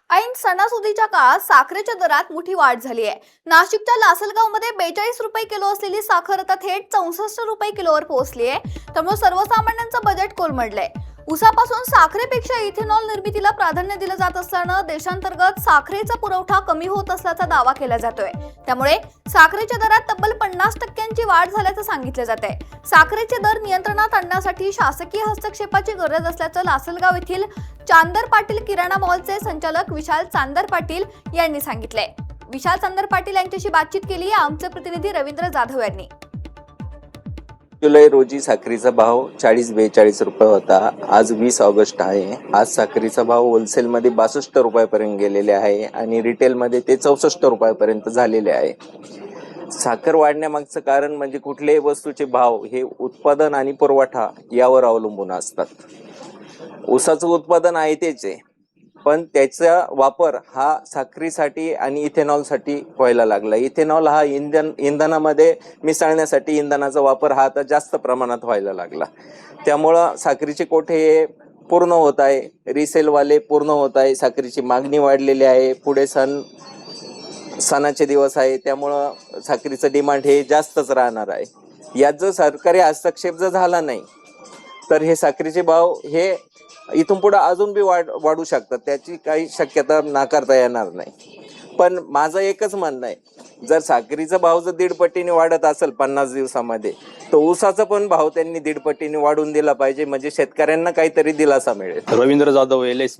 ऐन सणासुदीच्या काळात साखरेच्या दरात मोठी वाढ झाली आहे। नाशिकच्या लासलगावमध्ये 42 रुपये किलो असलेली साखर आता थेट 64 रुपये किलोवर पोहोचली आहे। त्यामुळे सर्वसामान्यांचं बजेट कोलमडलंय। ऊसापासून साखरेपेक्षा इथेनॉल निर्मितीला प्राधान्य दिलं जात असल्यानं देशांतर्गत साखरेचा पुरवठा कमी होत असल्याचा दावा केला जातोय। त्यामुळे साखरेच्या दरात तब्बल 50% वाढ झाल्याचं सांगितलं जातंय। साखरेचे दर नियंत्रणात आणण्यासाठी शासकीय हस्तक्षेपाची गरज असल्याचं लासलगाव येथील चांदर पाटील किराणा मॉलचे संचालक विशाल चांदर पाटील यांनी सांगितलंय। विशाल चांदर पाटील यांच्याशी बातचीत केली आमचे प्रतिनिधी रवींद्र जाधव यांनी। जुलै रोजी साखरेचा भाव 40-42 रुपये होता। आज 20 ऑगस्ट आहे। आज साखरेचा भाव होलसेलमध्ये 62 रुपयापर्यंत गेलेले आहे आणि रिटेलमध्ये ते 64 रुपयापर्यंत झालेले आहे। साखर वाढण्यामागचं कारण म्हणजे कुठल्याही वस्तूचे भाव हे उत्पादन आणि पुरवठा यावर अवलंबून असतात। ऊसाचं उत्पादन आहे तेच आहे, पण त्याचा वापर हा साखरेसाठी आणि इथेनॉलसाठी व्हायला लागला। इथेनॉल हा इंधनामध्ये मिसळण्यासाठी इंधनाचा वापर हा आता जास्त प्रमाणात व्हायला लागला। त्यामुळं साखरेचे कोठे हे पूर्ण होत आहे, रिसेलवाले पूर्ण होत आहे, साखरेची मागणी वाढलेली आहे। पुढे सणाचे दिवस आहे, त्यामुळं साखरेचं डिमांड हे जास्तच राहणार आहे। यात जर सरकारी हस्तक्षेप जर झाला नाही तर हे साखरेचे भाव हे इथून पुढे अजून बी वाढू शकतात, त्याची काही शक्यता नाकारता येणार नाही। पण माझं एकच म्हणणं आहे, जर साखरेचा भाव जर 1.5 पटीने वाढत असेल 50 दिवसामध्ये, तर ऊसाचा पण भाव त्यांनी 1.5 पटीने वाढून दिला पाहिजे, म्हणजे शेतकऱ्यांना काहीतरी दिलासा मिळेल। रवींद्र जाधव, LS